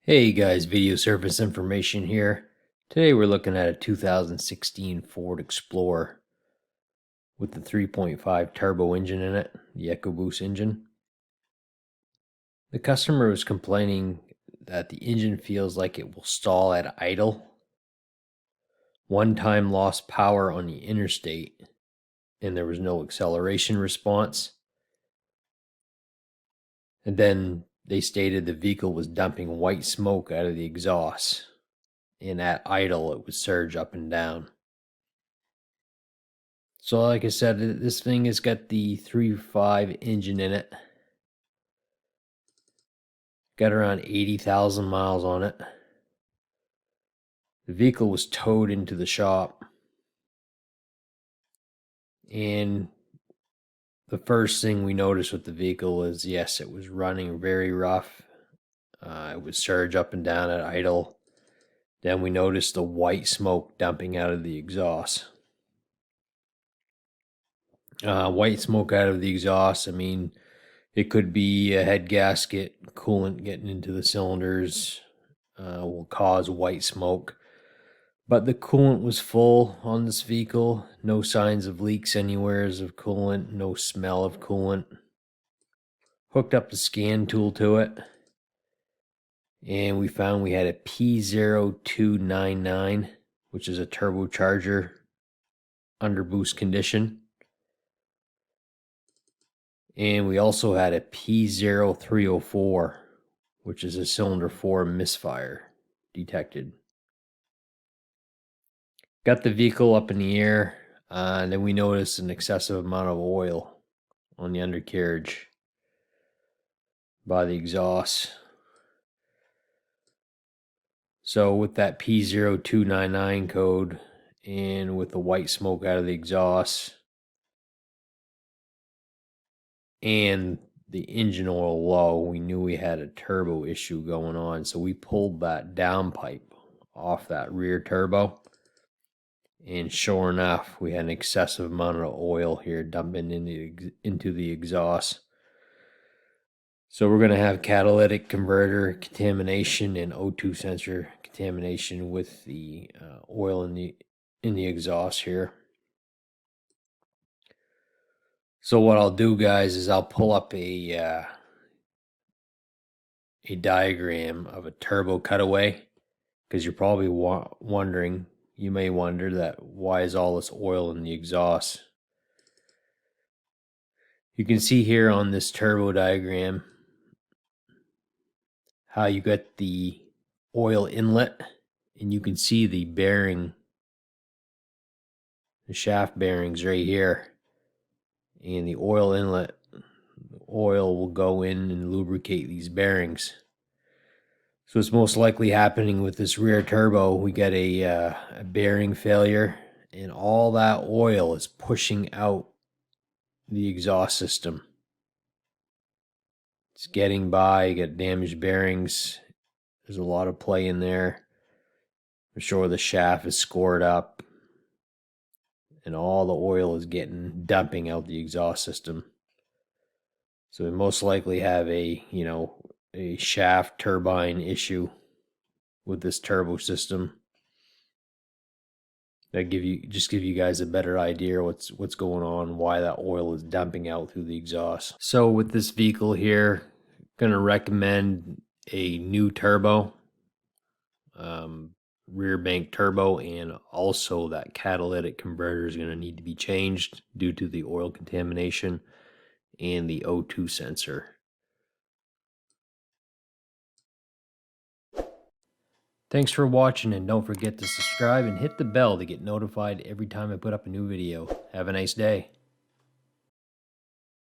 Hey guys, video service information here. Today we're looking at a 2016 Ford Explorer with the 3.5 turbo engine in it, the EcoBoost engine. The customer was complaining that the engine feels like it will stall at idle. One time lost power on the interstate and there was no acceleration response. And then they stated the vehicle was dumping white smoke out of the exhaust. And at idle, it would surge up and down. So like I said, this thing has got the 3.5 engine in it. Got around 80,000 miles on it. The vehicle was towed into the shop. And the first thing we noticed with the vehicle was, yes, it was running very rough. It would surge up and down at idle. Then we noticed the white smoke dumping out of the exhaust. White smoke out of the exhaust, I mean, it could be a head gasket, coolant getting into the cylinders will cause white smoke. But the coolant was full on this vehicle. No signs of leaks anywhere of coolant, no smell of coolant. Hooked up the scan tool to it. And we found we had a P0299, which is a turbocharger underboost condition. And we also had a P0304, which is a cylinder 4 misfire detected. Got the vehicle up in the air, and then we noticed an excessive amount of oil on the undercarriage by the exhaust. So with that P0299 code and with the white smoke out of the exhaust and the engine oil low, we knew we had a turbo issue going on. So we pulled that downpipe off that rear turbo. And sure enough, we had an excessive amount of oil here dumping into the exhaust. So we're going to have catalytic converter contamination and O2 sensor contamination with the oil in the exhaust here. So what I'll do, guys, is I'll pull up a diagram of a turbo cutaway, because you're probably wondering. You may wonder that why is all this oil in the exhaust? You can see here on this turbo diagram how you got the oil inlet, and you can see the bearing, the shaft bearings right here, and the oil inlet, oil will go in and lubricate these bearings. So it's most likely happening with this rear turbo. We got a bearing failure, and all that oil is pushing out the exhaust system. It's getting by. You got damaged bearings. There's a lot of play in there. I'm sure the shaft is scored up, and all the oil is dumping out the exhaust system. So we most likely have a shaft turbine issue with this turbo system. That give you guys a better idea what's going on, why that oil is dumping out through the exhaust. So with this vehicle here, gonna recommend a new turbo, rear bank turbo, and also that catalytic converter is gonna need to be changed due to the oil contamination and the O2 sensor. Thanks for watching, and don't forget to subscribe and hit the bell to get notified every time I put up a new video. Have a nice day.